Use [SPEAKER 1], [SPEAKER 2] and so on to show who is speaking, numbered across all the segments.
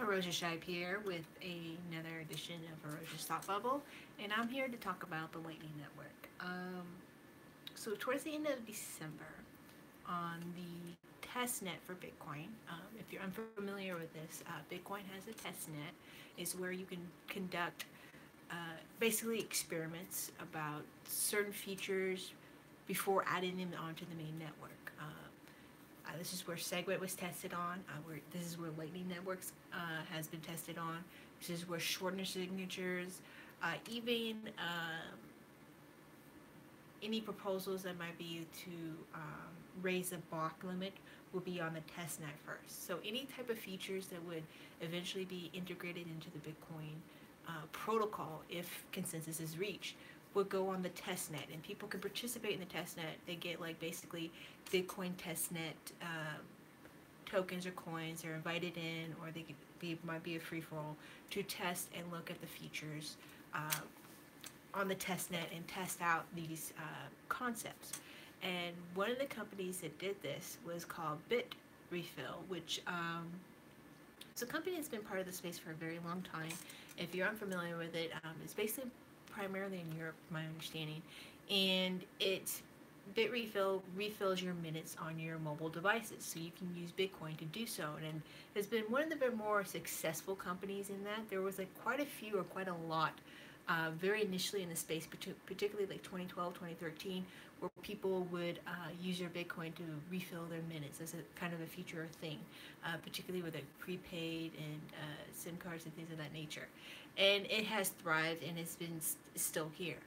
[SPEAKER 1] Hiroja Shibe here with another edition of Hiroja's Thought Bubble, and I'm here to talk about the Lightning Network. So towards the end of December, on the test net for Bitcoin, if you're unfamiliar with this, Bitcoin has a test net. Is where you can conduct basically experiments about certain features before adding them onto the main network. This is where SegWit was tested on. This is where Lightning Networks has been tested on. This is where shortener signatures, even any proposals that might be to raise the block limit will be on the test net first. So any type of features that would eventually be integrated into the Bitcoin protocol, if consensus is reached, would go on the test net, and people can participate in the test net. They get like basically Bitcoin test net tokens or coins. They're invited in, or they could be, might be a free for all to test and look at the features on the test net and test out these concepts. And one of the companies that did this was called Bitrefill, which it's a company that's been part of the space for a very long time. If you're unfamiliar with it, it's basically primarily in Europe, my understanding, and Bitrefill refills your minutes on your mobile devices, so you can use Bitcoin to do so. And it's been one of the more successful companies in that. There was like quite a few, or quite a lot, very initially in the space, particularly like 2012, 2013, where people would use their Bitcoin to refill their minutes as a kind of a future thing, particularly with like prepaid and SIM cards and things of that nature. And it has thrived, and it's been still here.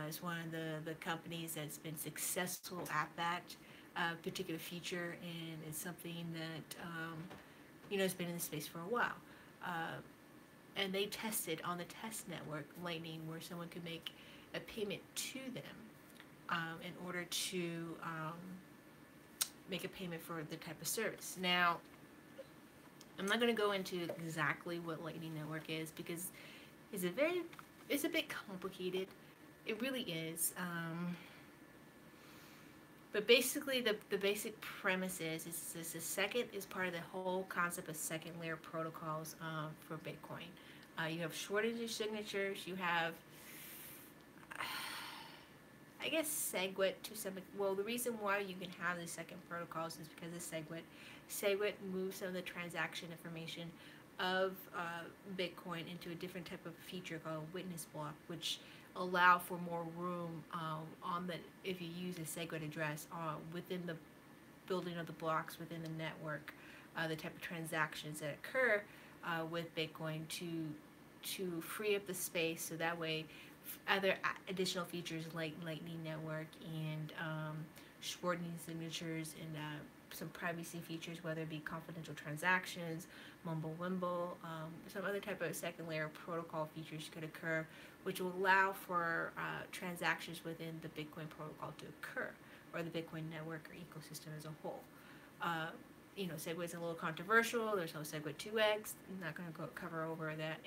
[SPEAKER 1] It's one of the companies that's been successful at that particular feature, and it's something that has been in the space for a while. And they tested on the test network Lightning, where someone could make a payment to them in order to make a payment for the type of service. Now, I'm not going to go into exactly what Lightning Network is, because it's a bit complicated. It really is. But basically, the basic premise is the second is part of the whole concept of second layer protocols for Bitcoin. You have shortage signatures. You have, I guess, SegWit to some. Well, the reason why you can have the second protocols is because of SegWit. SegWit moves some of the transaction information of Bitcoin into a different type of feature called a witness block, which allow for more room on the, if you use a SegWit address within the building of the blocks within the network, the type of transactions that occur with Bitcoin to free up the space, so that way other additional features like Lightning Network and shortening signatures and some privacy features, whether it be confidential transactions, mumble-wimble, some other type of second layer protocol features could occur, which will allow for transactions within the Bitcoin protocol to occur, or the Bitcoin network or ecosystem as a whole. SegWit's a little controversial. There's no SegWit 2x. I'm not going to cover over that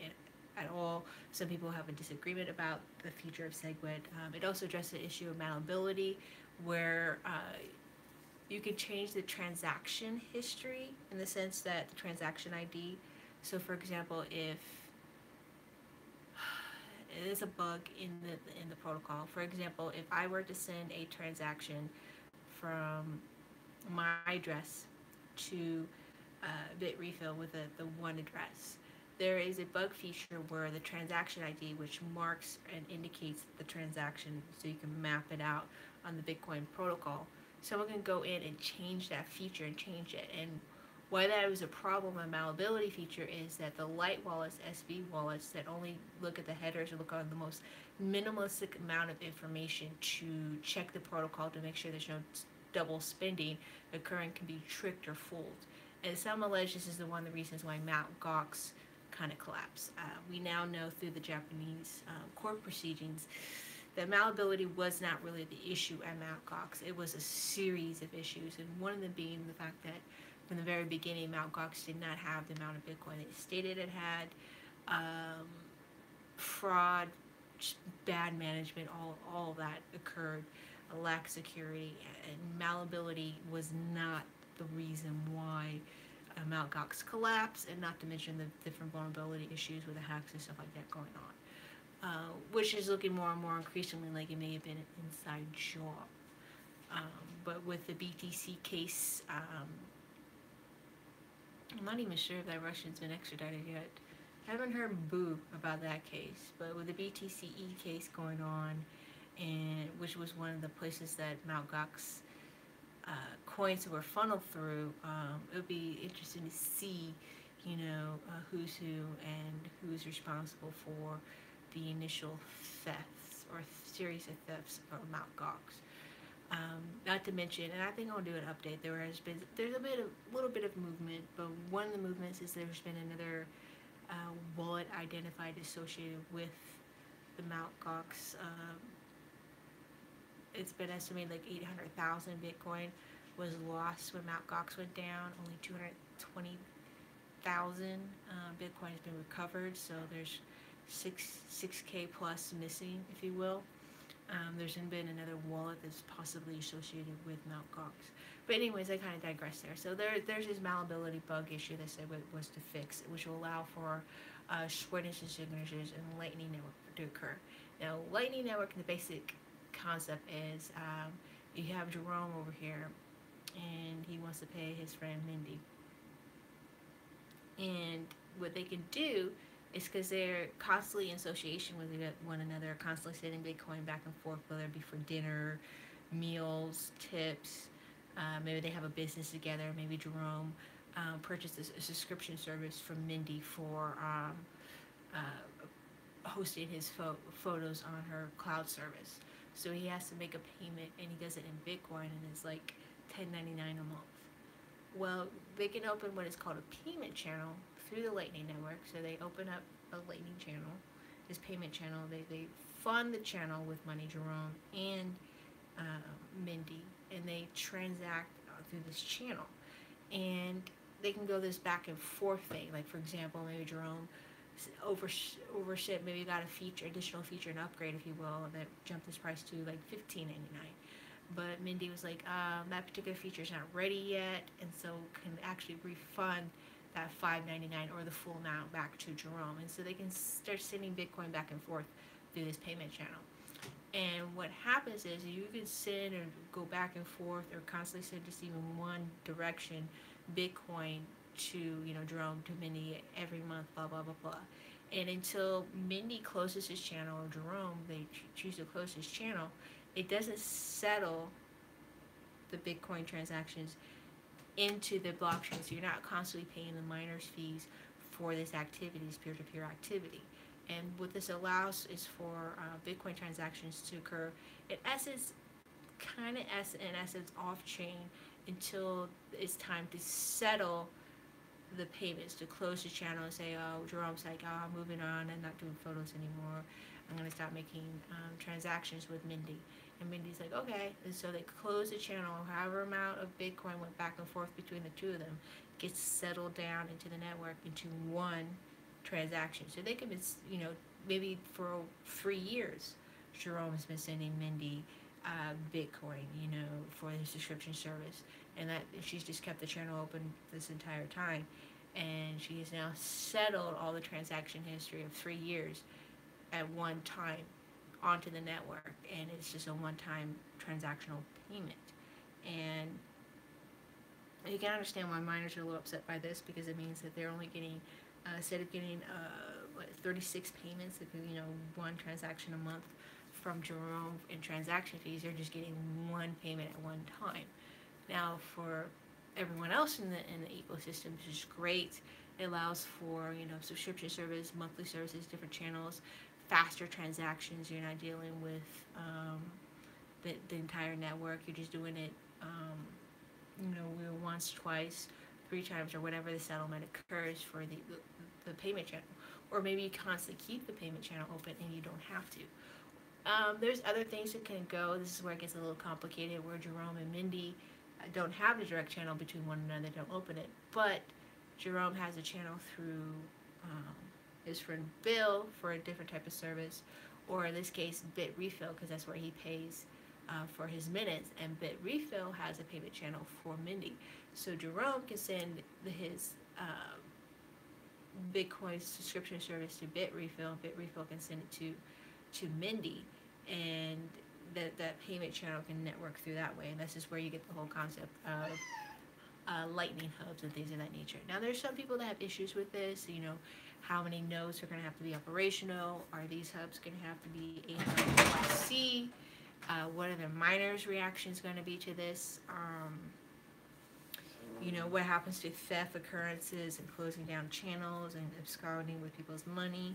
[SPEAKER 1] at all. Some people have a disagreement about the future of SegWit. It also addresses the issue of malleability, where you can change the transaction history in the sense that the transaction ID. So, for example, if it is a bug in the protocol. For example, if I were to send a transaction from my address to Bitrefill with the one address, there is a bug feature where the transaction ID, which marks and indicates the transaction, so you can map it out on the Bitcoin protocol, someone can go in and change that feature and change it. And why that was a problem, a malleability feature, is that the light wallets, SV wallets, that only look at the headers or look on the most minimalistic amount of information to check the protocol to make sure there's no double spending occurring, can be tricked or fooled. And some allege this is one of the reasons why Mt. Gox kind of collapsed. We now know through the Japanese court proceedings that malleability was not really the issue at Mt. Gox. It was a series of issues, and one of them being the fact that from the very beginning, Mt. Gox did not have the amount of Bitcoin it stated it had. Fraud, bad management, all that occurred. A lack of security, and malleability was not the reason why Mt. Gox collapse, and not to mention the different vulnerability issues with the hacks and stuff like that going on, which is looking more and more increasingly like it may have been an inside job. But with the BTC case, I'm not even sure if that Russian's been extradited yet. I haven't heard boo about that case, but with the BTCE case going on, and which was one of the places that Mt. Gox coins were funneled through, it would be interesting to see, who's who and who's responsible for the initial thefts or series of thefts of Mt. Gox. Not to mention, and I think I'll do an update. There's a little bit of movement, but one of the movements is there's been another wallet identified associated with the Mt. Gox. It's been estimated like 800,000 Bitcoin was lost when Mt. Gox went down. Only 220,000 Bitcoin has been recovered, so there's 6K plus missing, if you will. There's been another wallet that's possibly associated with Mt. Gox. But anyways, I kind of digress there. So there's this malleability bug issue that said was to fix, which will allow for witness signatures and Lightning Network to occur. Now, Lightning Network, the basic concept is you have Jerome over here, and he wants to pay his friend Mindy. And what they can do is because they're constantly in association with one another, constantly sending Bitcoin back and forth, whether it be for dinner, meals, tips. Maybe they have a business together. Maybe Jerome purchased a subscription service from Mindy for hosting his photos on her cloud service. So he has to make a payment, and he does it in Bitcoin, and it's like $10.99 a month. Well, they can open what is called a payment channel through the Lightning Network. So they open up a Lightning channel, this payment channel. They fund the channel with money, Jerome and Mindy, and they transact through this channel. And they can go this back and forth thing. Like, for example, maybe Jerome overship, maybe got a additional feature and upgrade, if you will, that jumped this price to like $15.99. But Mindy was like, that particular feature is not ready yet, and so can actually refund that $5.99 or the full amount back to Jerome. And so they can start sending Bitcoin back and forth through this payment channel. And what happens is you can send or go back and forth or constantly send just even one direction Bitcoin to, Jerome, to Mindy every month, blah, blah, blah, blah. And until Mindy closes his channel, or Jerome, they choose to close his channel, it doesn't settle the Bitcoin transactions into the blockchain. So you're not constantly paying the miners' fees for this activity, this peer-to-peer activity. And what this allows is for Bitcoin transactions to occur, in essence, off-chain until it's time to settle the payments, to close the channel and say, oh, Jerome's like, oh, I'm moving on, I'm not doing photos anymore, I'm going to stop making transactions with Mindy. And Mindy's like, okay. And so they close the channel. However amount of Bitcoin went back and forth between the two of them gets settled down into the network into one transaction. So they could, maybe for 3 years, Jerome has been sending Mindy Bitcoin, for his subscription service. And that she's just kept the channel open this entire time. And she has now settled all the transaction history of 3 years at one time onto the network, and it's just a one-time transactional payment. And you can understand why miners are a little upset by this, because it means that they're only getting, instead of getting 36 payments, one transaction a month from Jerome in transaction fees, they're just getting one payment at one time. Now, for everyone else in the ecosystem, this is great. It allows for subscription service, monthly services, different channels, faster transactions. You're not dealing with the entire network. You're just doing it, once, twice, 3 times, or whatever the settlement occurs for the payment channel. Or maybe you constantly keep the payment channel open and you don't have to. There's other things that can go. This is where it gets a little complicated, where Jerome and Mindy don't have the direct channel between one another. They don't open it. But Jerome has a channel through his friend Bill for a different type of service, or in this case Bitrefill, because that's where he pays for his minutes, and Bitrefill has a payment channel for Mindy. So Jerome can send his Bitcoin subscription service to Bitrefill. Bitrefill can send it to Mindy, and that payment channel can network through that way. And this is where you get the whole concept of lightning hubs and things of that nature. Now, there's some people that have issues with this. You know, how many nodes are going to have to be operational? Are these hubs going to have to be AIC? What are the miners' reactions going to be to this? You know, what happens to theft occurrences and closing down channels and absconding with people's money?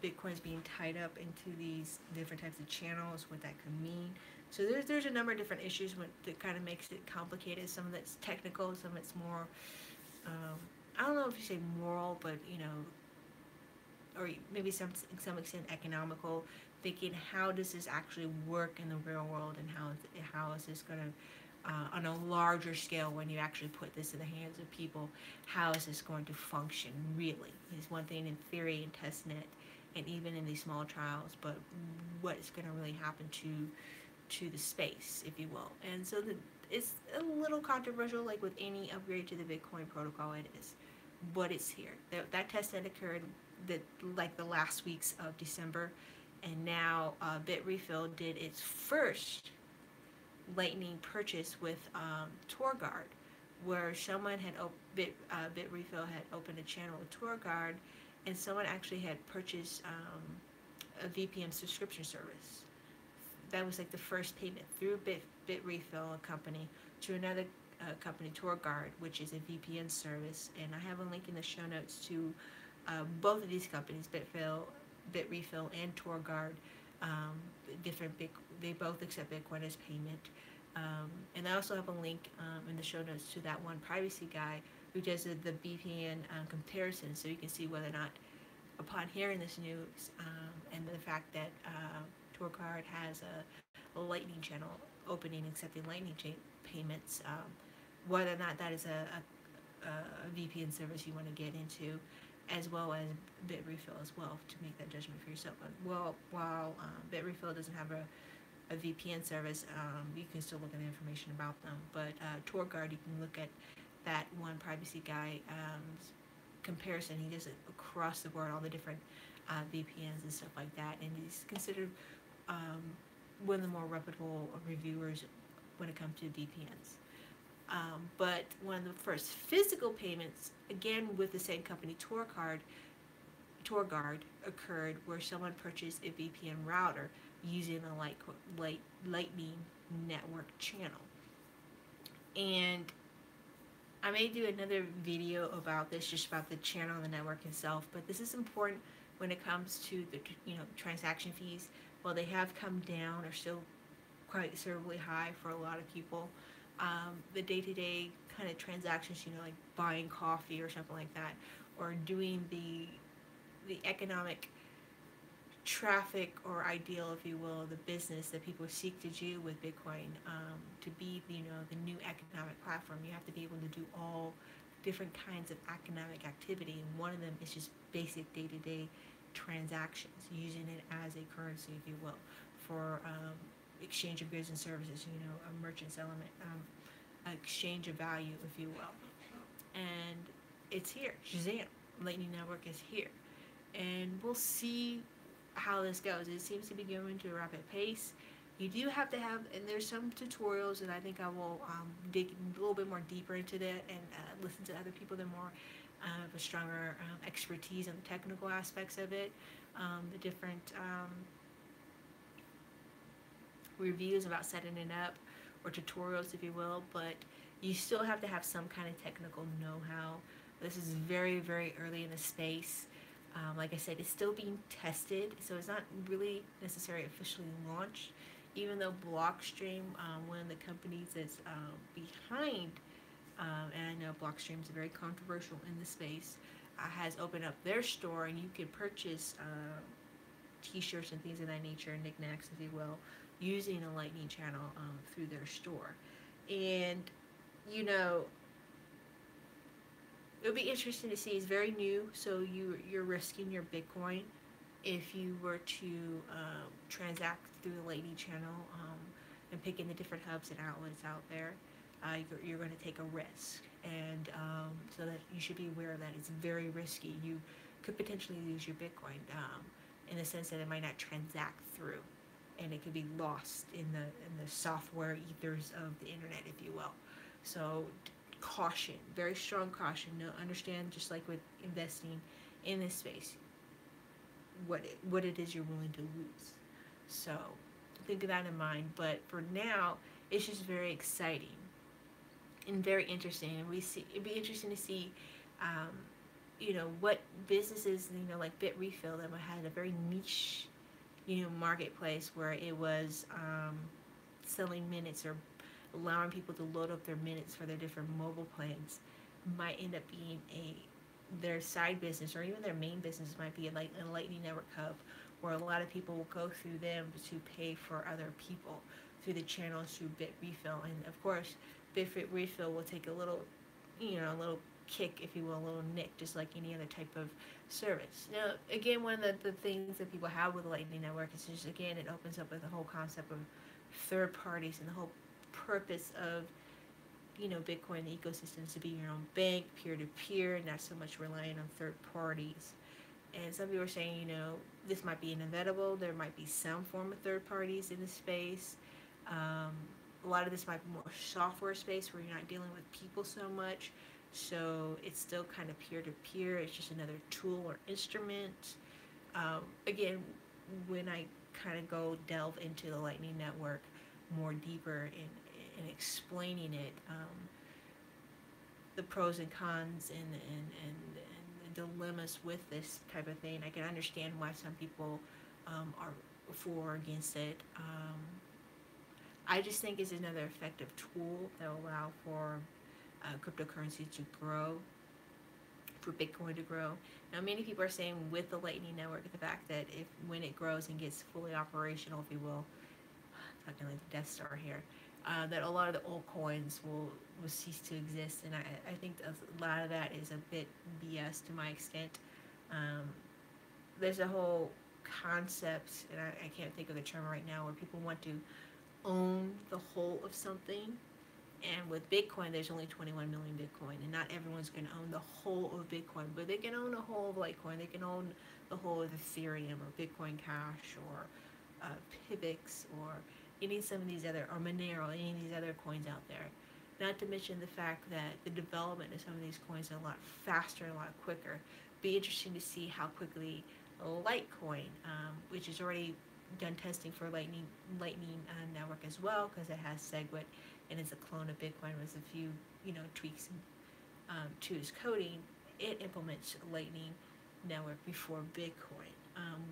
[SPEAKER 1] Bitcoin's being tied up into these different types of channels, what that could mean. So there's a number of different issues that kind of makes it complicated. Some of it's technical, some of it's more, I don't know if you say moral, but, you know, or maybe some extent economical, thinking how does this actually work in the real world, and how is this going to, on a larger scale, when you actually put this in the hands of people, how is this going to function really? It's one thing in theory and testnet and even in these small trials, but what is going to really happen to the space, if you will. And so it's a little controversial, like with any upgrade to the Bitcoin protocol, it is. But it's here. That testnet occurred the last weeks of December, and now Bitrefill did its first Lightning purchase with TorGuard, where someone had Bitrefill had opened a channel with TorGuard, and someone actually had purchased a VPN subscription service. That was like the first payment through Bitrefill, a company, to another company, TorGuard, which is a VPN service. And I have a link in the show notes to both of these companies, Bitrefill and TorGuard. They both accept Bitcoin as payment. And I also have a link in the show notes to TheOnePrivacyGuy, who does the VPN comparison, so you can see whether or not, upon hearing this news and the fact that TorGuard has a Lightning channel opening, accepting Lightning payments, whether or not that is a VPN service you want to get into, as well as Bitrefill as well, to make that judgment for yourself. While Bitrefill doesn't have a VPN service, you can still look at the information about them. But TorGuard, you can look at that OnePrivacyGuy comparison. He does it across the board, all the different VPNs and stuff like that, and he's considered one of the more reputable reviewers when it comes to VPNs. But one of the first physical payments, again with the same company, TorGuard, occurred where someone purchased a VPN router using a Lightning network channel. And I may do another video about this, just about the channel and the network itself, but this is important when it comes to the transaction fees. While they have come down, are still quite considerably high for a lot of people. The day-to-day kind of transactions, like buying coffee or something like that, or doing the economic traffic or ideal, if you will, the business that people seek to do with Bitcoin, to be the new economic platform, you have to be able to do all different kinds of economic activity, and one of them is just basic day-to-day transactions, using it as a currency, if you will, for exchange of goods and services, a merchant's element, exchange of value, if you will. And it's here. Shazam, Lightning Network is here. And we'll see how this goes. It seems to be going to a rapid pace. You do have to have, and there's some tutorials, and I think I will dig a little bit more deeper into that and listen to other people that more have a stronger expertise in the technical aspects of it, the different reviews about setting it up, or tutorials, if you will, but you still have to have some kind of technical know-how. This is very, very early in the space. Like I said, it's still being tested, so it's not really necessarily officially launched, even though Blockstream, one of the companies that's behind, and I know Blockstream is very controversial in the space, has opened up their store, and you can purchase t-shirts and things of that nature, knickknacks, if you will, using a Lightning channel through their store. And it'll be interesting to see. It's very new, so you're risking your Bitcoin if you were to transact through the Lightning channel. and picking the different hubs and outlets out there, you're going to take a risk. And so that you should be aware that it's very risky. You could potentially lose your Bitcoin in the sense that it might not transact through, and it could be lost in the software ethers of the internet, if you will. So caution, very strong caution. No, understand, just like with investing in this space, what it is you're willing to lose. So think of that in mind. But for now, it's just very exciting and very interesting. And it'd be interesting to see, um, what businesses, like Bitrefill, that had a very niche, marketplace where it was selling minutes or allowing people to load up their minutes for their different mobile plans, might end up being their side business, or even their main business might be like a Lightning Network hub, where a lot of people will go through them to pay for other people through the channels through Bitrefill. And of course, Bitrefill will take a little, a little kick, if you will, a little nick, just like any other type of service. Now, again, one of the things that people have with the Lightning Network is just, again, it opens up with the whole concept of third parties and the whole purpose of, Bitcoin ecosystems to be your own bank, peer-to-peer, not so much relying on third parties. And some people are saying, this might be inevitable. There might be some form of third parties in the space. A lot of this might be more software space where you're not dealing with people so much. So it's still kind of peer-to-peer. It's just another tool or instrument. Again, when I kind of delve into the Lightning Network more deeper in explaining it, the pros and cons and the dilemmas with this type of thing, I can understand why some people are for or against it. I just think it's another effective tool that will allow for cryptocurrency to grow, for Bitcoin to grow. Now, many people are saying with the Lightning Network, the fact that when it grows and gets fully operational, if you will, talking like the Death Star here, that a lot of the old coins will cease to exist. And I think a lot of that is a bit BS to my extent. There's a whole concept, and I can't think of the term right now, where people want to own the whole of something. And with Bitcoin, there's only 21 million Bitcoin, and not everyone's going to own the whole of Bitcoin, but they can own the whole of Litecoin. They can own the whole of Ethereum or Bitcoin Cash or Pivx or some of these other, or Monero, any of these other coins out there. Not to mention the fact that the development of some of these coins is a lot faster and a lot quicker. Be interesting to see how quickly Litecoin, which is already done testing for Lightning Network as well, because it has SegWit and it's a clone of Bitcoin with a few tweaks to its coding. It implements Lightning Network before Bitcoin.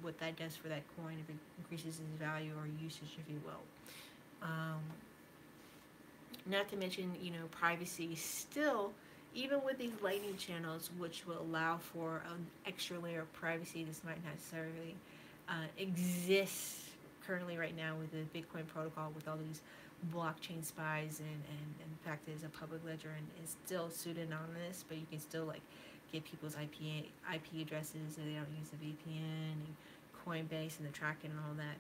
[SPEAKER 1] What that does for that coin, if it increases its value or usage, if you will. Not to mention, privacy still, even with these Lightning channels, which will allow for an extra layer of privacy, this might not necessarily exist currently right now with the Bitcoin protocol, with all these blockchain spies and the fact that it's a public ledger and it's still pseudonymous, but you can still get people's IP addresses, and they don't use the VPN and Coinbase and the tracking and all that.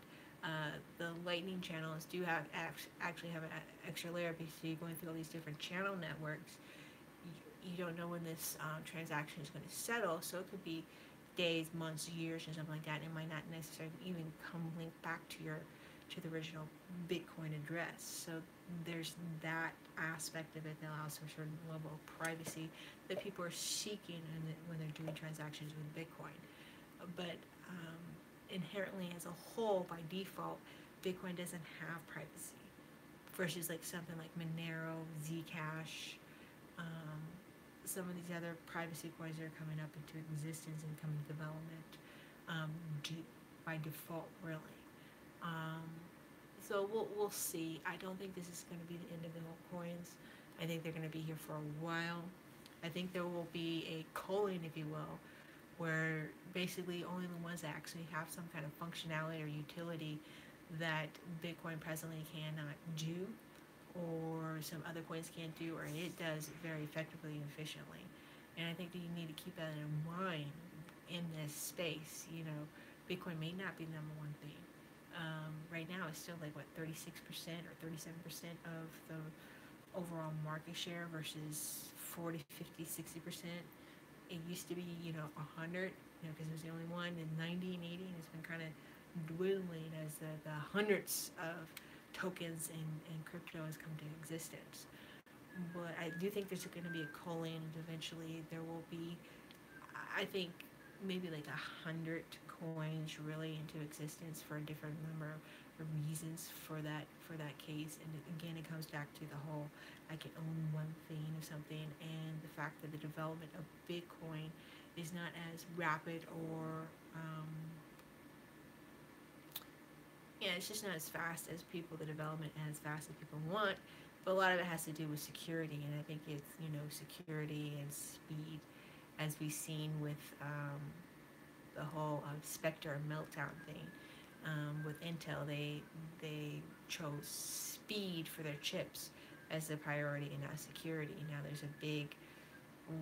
[SPEAKER 1] The Lightning channels do actually have an extra layer, because you're going through all these different channel networks. You don't know when this transaction is going to settle, so it could be days, months, years, or something like that. And it might not necessarily even come linked back to the original Bitcoin address. So there's that aspect of it that allows for a certain level of privacy that people are seeking when they're doing transactions with Bitcoin. But inherently, as a whole, by default, Bitcoin doesn't have privacy, versus something like Monero, Zcash, some of these other privacy coins that are coming up into existence and coming to development by default, really. So we'll see. I don't think this is going to be the end of the altcoins. I think they're going to be here for a while. I think there will be a culling, if you will, where basically only the ones that actually have some kind of functionality or utility that Bitcoin presently cannot do, or some other coins can't do, or it does very effectively and efficiently. And I think that you need to keep that in mind in this space. Bitcoin may not be the number one thing. Right now it's still like what 36% or 37% of the overall market share versus 40, 50, 60%. It used to be, 100, because it was the only one, and 90 and 80, and it's been kind of dwindling as the hundreds of tokens and crypto has come to existence. But I do think there's going to be a culling, and eventually there will be, I think, maybe like 100 coins really into existence for a different number of reasons for that case. And again, it comes back to the whole I can own one thing of something, and the fact that the development of Bitcoin is not as rapid, or yeah, it's just not as fast as people, the development as fast as people want. But a lot of it has to do with security, and I think it's security and speed, as we've seen with the whole Spectre meltdown thing. With Intel, they chose speed for their chips as the priority and not security. Now there's a big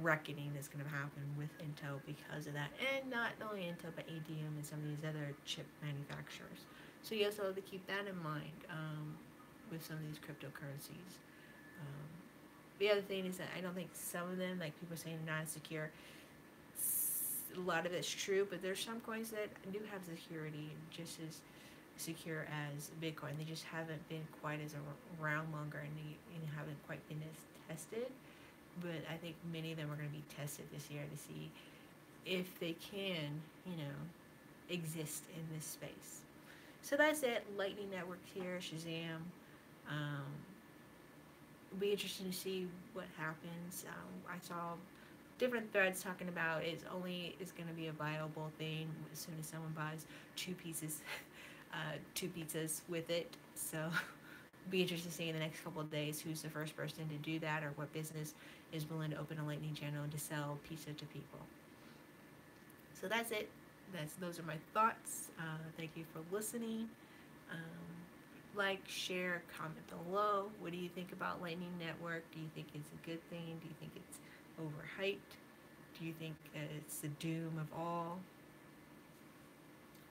[SPEAKER 1] reckoning that's going to happen with Intel because of that, and not only Intel but ADM and some of these other chip manufacturers. So you also have to keep that in mind with some of these cryptocurrencies. Um, the other thing is that I don't think some of them, like people saying not secure, a lot of it's true, but there's some coins that do have security just as secure as Bitcoin. They just haven't been quite as around longer, and haven't quite been as tested. But I think many of them are going to be tested this year to see if they can, exist in this space. So that's it. Lightning Network here, Shazam. Um, it'll be interesting to see what happens. I saw different threads talking about it's going to be a viable thing as soon as someone buys two pieces, two pizzas with it. So be interested to see in the next couple of days who's the first person to do that, or what business is willing to open a lightning channel to sell pizza to people. So that's it. Those are my thoughts. Thank you for listening. Like, share, comment below. What do you think about Lightning Network? Do you think it's a good thing? Do you think it's overhyped? Do you think it's the doom of all?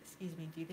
[SPEAKER 1] Excuse me. Do you think